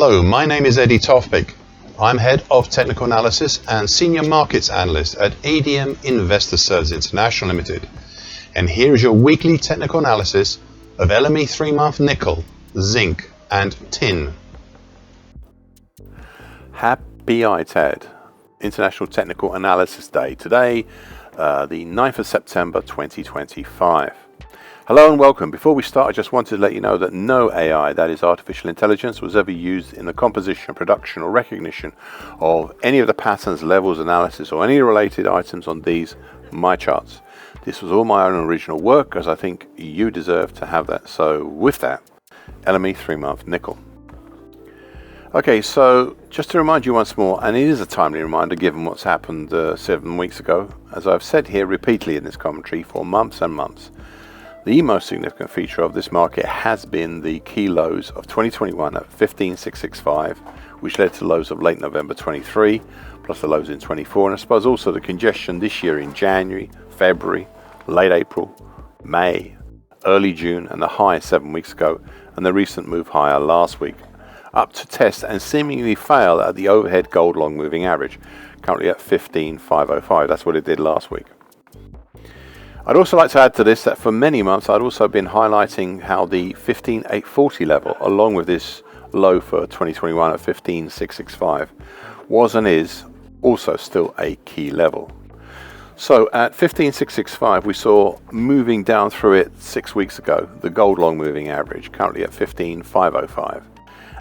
Hello, my name is Eddie Tofpik. I'm Head of Technical Analysis and Senior Markets Analyst at ADM Investor Services International Limited. And here is your weekly technical analysis of LME 3-month nickel, zinc and tin. Happy ITAD, International Technical Analysis Day. Today, the 9th of September 2025. Hello and welcome. Before we start, I just wanted to let you know that no AI, that is artificial intelligence, was ever used in the composition, production or recognition of any of the patterns, levels, analysis or any related items on these my charts. This was all my own original work, as I think you deserve to have that. So with that, LME 3-month nickel. Okay, so just to remind you once more, and it is a timely reminder given what's happened 7 weeks ago, as I've said here repeatedly in this commentary for months and months, the most significant feature of this market has been the key lows of 2021 at 15,665, which led to lows of late November 23, plus the lows in 24, and I suppose also the congestion this year in January, February, late April, May, early June, and the high 7 weeks ago, and the recent move higher last week, up to test and seemingly fail at the overhead gold long moving average, currently at 15,505. That's what it did last week. I'd also like to add to this that for many months I'd also been highlighting how the 15,840 level, along with this low for 2021 at 15,665, was and is also still a key level. So at 15,665 we saw moving down through it 6 weeks ago the gold long moving average, currently at 15,505.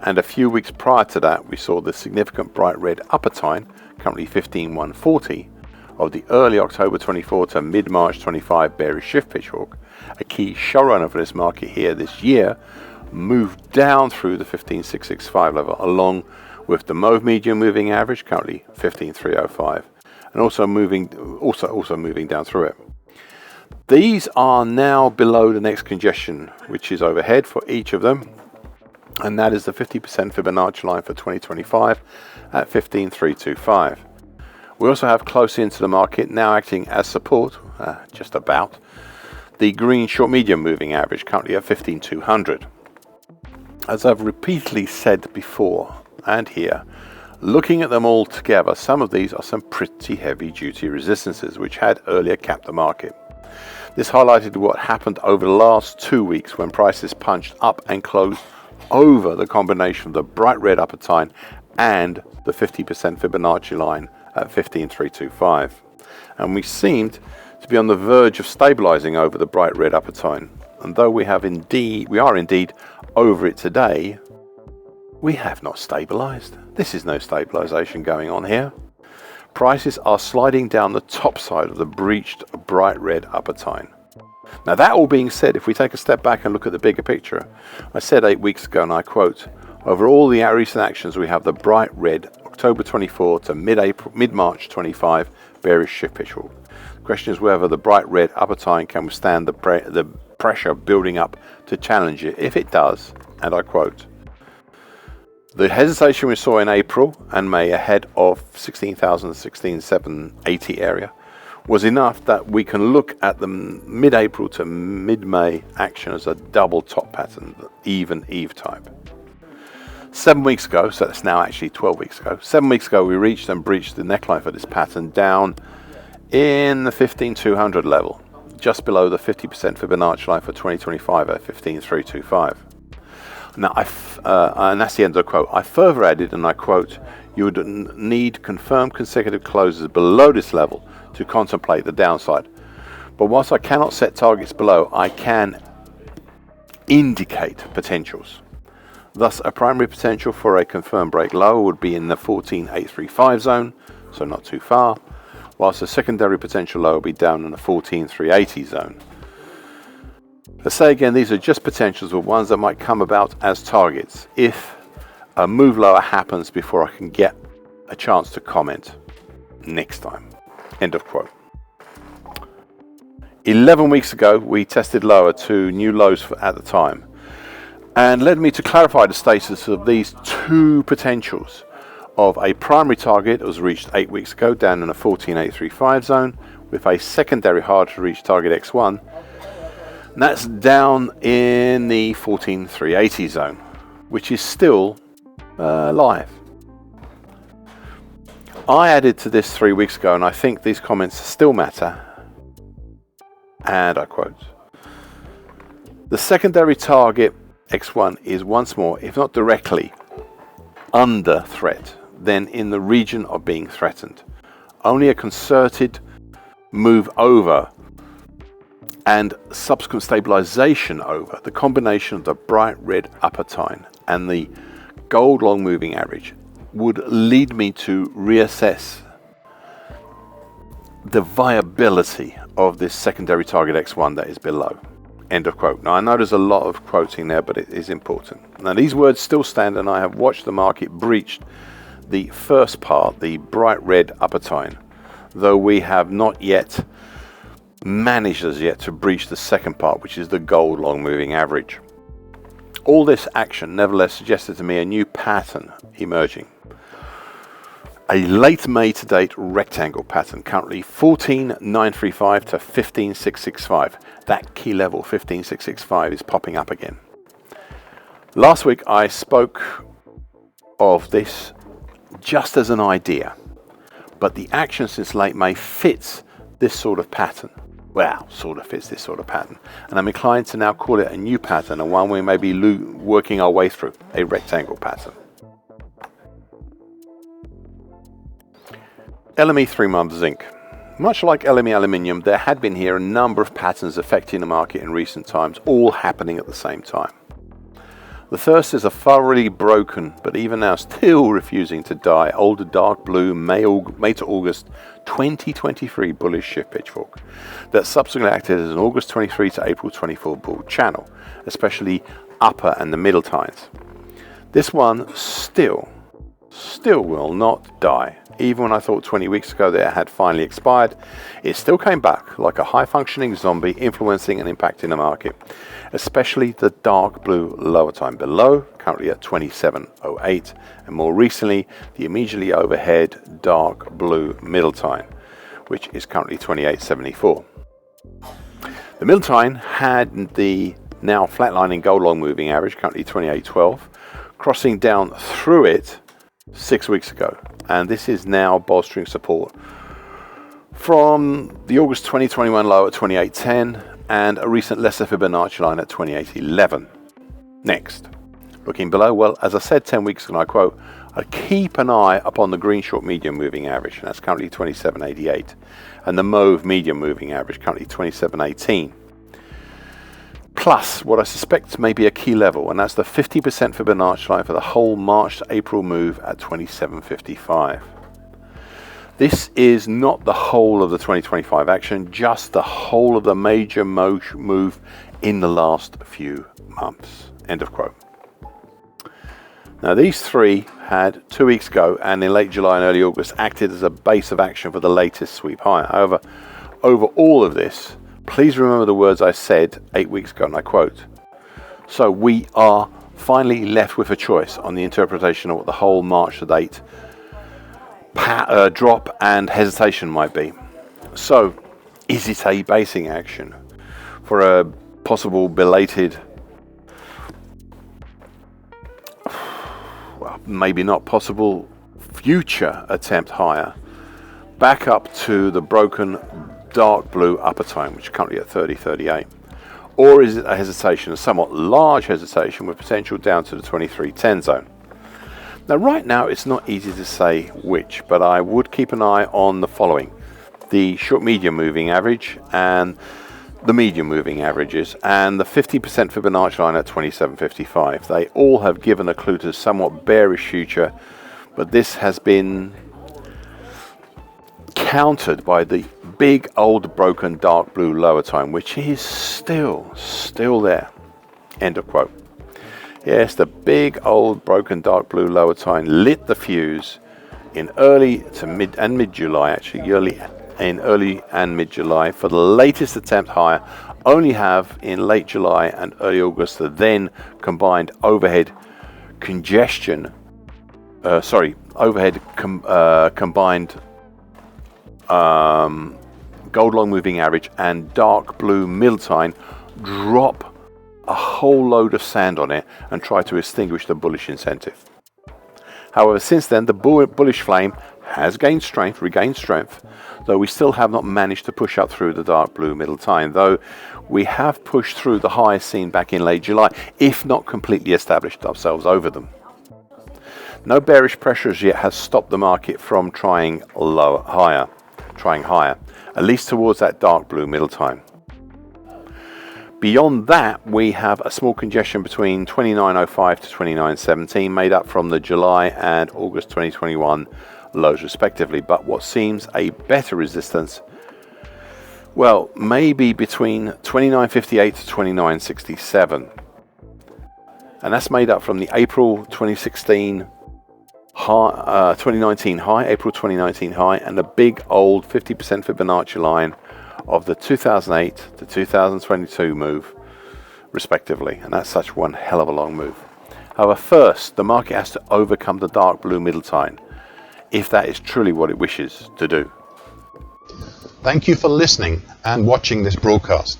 And a few weeks prior to that we saw the significant bright red upper tine, currently 15,140, of the early October 24 to mid-March 25 bearish shift pitch hawk, a key showrunner for this market here this year, moved down through the 15,665 level along with the mauve medium moving average, currently 15,305, and also moving down through it. These are now below the next congestion, which is overhead for each of them, and that is the 50% Fibonacci line for 2025 at 15,325. We also have close into the market now acting as support, just about, the green short medium moving average, currently at 15,200. As I've repeatedly said before and here, looking at them all together, some of these are some pretty heavy duty resistances which had earlier capped the market. This highlighted what happened over the last 2 weeks when prices punched up and closed over the combination of the bright red upper tine and the 50% Fibonacci line at 15,325, and we seemed to be on the verge of stabilizing over the bright red upper tine. And though we are indeed over it today, we have not stabilized. This is no stabilization going on here. Prices are sliding down the top side of the breached bright red upper tine. Now, that all being said, if we take a step back and look at the bigger picture, I said 8 weeks ago, and I quote, over all the recent actions we have the bright red October 24 to mid-March 25 bearish shift pitch hawk. The question is whether the bright red upper tine can withstand the pressure building up to challenge it. If it does, and I quote, the hesitation we saw in April and May ahead of 16,000, 16,780 area was enough that we can look at the mid-April to mid-May action as a double top pattern, even Eve type. 7 weeks ago, so that's now actually 12 weeks ago, 7 weeks ago we reached and breached the neckline for this pattern down in the 15,200 level, just below the 50% Fibonacci line for 2025 at 15,325. Now, and that's the end of the quote. I further added, and I quote, you would need confirmed consecutive closes below this level to contemplate the downside. But whilst I cannot set targets below, I can indicate potentials. Thus, a primary potential for a confirmed break lower would be in the 14,835 zone, so not too far, whilst a secondary potential lower would be down in the 14,380 zone. Let's say again, these are just potentials, but ones that might come about as targets if a move lower happens before I can get a chance to comment next time. End of quote. 11 weeks ago, we tested lower to new lows at the time, and led me to clarify the status of these two potentials of a primary target that was reached 8 weeks ago down in the 14,835 zone with a secondary hard to reach target X1, and that's down in the 14,380 zone, which is still live. I added to this 3 weeks ago, and I think these comments still matter. And I quote, "The secondary target X1 is once more, if not directly, under threat, then in the region of being threatened. Only a concerted move over and subsequent stabilization over the combination of the bright red upper tine and the gold long moving average would lead me to reassess the viability of this secondary target X1 that is below." End of quote. Now I know there's a lot of quoting there, but it is important. Now these words still stand, and I have watched the market breach the first part, the bright red upper tine, though we have not yet managed as yet to breach the second part, which is the gold long moving average. All this action nevertheless suggested to me a new pattern emerging. A late May to date rectangle pattern, currently 14,935 to 15,665. That key level, 15,665, is popping up again. Last week I spoke of this just as an idea, but the action since late May fits this sort of pattern. Well, sort of fits this sort of pattern. And I'm inclined to now call it a new pattern, and one we may be working our way through, a rectangle pattern. LME 3-month zinc. Much like LME aluminium, there had been here a number of patterns affecting the market in recent times, all happening at the same time. The first is a thoroughly broken, but even now still refusing to die, older dark blue May to August 2023 bullish shift pitchfork that subsequently acted as an August 23 to April 24 bull channel, especially upper and the middle tines. This one still will not die. Even when I thought 20 weeks ago that it had finally expired, it still came back like a high-functioning zombie, influencing and impacting the market, especially the dark blue lower time below, currently at 27.08, and more recently, the immediately overhead dark blue middle tine, which is currently 28.74. The middle tine had the now flatlining gold long moving average, currently 28.12, crossing down through it 6 weeks ago, and this is now bolstering support from the August 2021 low at 28.10 and a recent lesser Fibonacci line at 28.11. Next, looking below, well, as I said 10 weeks ago, and I quote, "I keep an eye upon the green short medium moving average," and that's currently 27.88, and the mauve medium moving average, currently 27.18. Plus what I suspect may be a key level, and that's the 50% Fibonacci line for the whole March to April move at 27.55. This is not the whole of the 2025 action, just the whole of the major move in the last few months. End of quote. Now these three had 2 weeks ago and in late July and early August acted as a base of action for the latest sweep higher. However, over all of this, please remember the words I said 8 weeks ago, and I quote, "So we are finally left with a choice on the interpretation of what the whole March to date drop and hesitation might be. So, is it a basing action for a possible belated, well, maybe not possible future attempt higher, back up to the broken dark blue upper tone, which is currently at 30.38, or is it a hesitation, a somewhat large hesitation with potential down to the 23.10 zone?" Now right now it's not easy to say which, but I would keep an eye on the following: the short medium moving average and the medium moving averages, and the 50% Fibonacci line at 27.55. They all have given a clue to a somewhat bearish future, but this has been countered by the big old broken dark blue lower time, which is still there. End of quote. Yes, the big old broken dark blue lower time lit the fuse in early and mid July, actually early and mid July, for the latest attempt higher. Only have in late July and early August the then combined overhead combined gold long moving average and dark blue middle tine drop a whole load of sand on it and try to extinguish the bullish incentive. However, since then, the bullish flame has regained strength, though we still have not managed to push up through the dark blue middle time, though we have pushed through the highs seen back in late July, if not completely established ourselves over them. No bearish pressure as yet has stopped the market from trying higher, at least towards that dark blue middle time. Beyond that, we have a small congestion between 29.05 to 29.17, made up from the July and August 2021 lows respectively, but what seems a better resistance, well, maybe between 29.58 to 29.67, and that's made up from the April 2019 high, April 2019 high, and the big old 50% Fibonacci line of the 2008 to 2022 move respectively, and that's such one hell of a long move. However, first the market has to overcome the dark blue middle time, if that is truly what it wishes to do. Thank you for listening and watching this broadcast.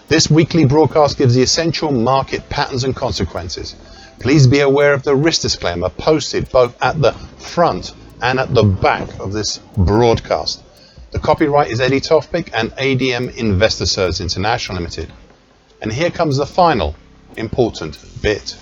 This weekly broadcast gives the essential market patterns and consequences. Please be aware of the risk disclaimer posted both at the front and at the back of this broadcast. The copyright is Eddie Tofpik and ADM Investor Services International Limited. And here comes the final important bit.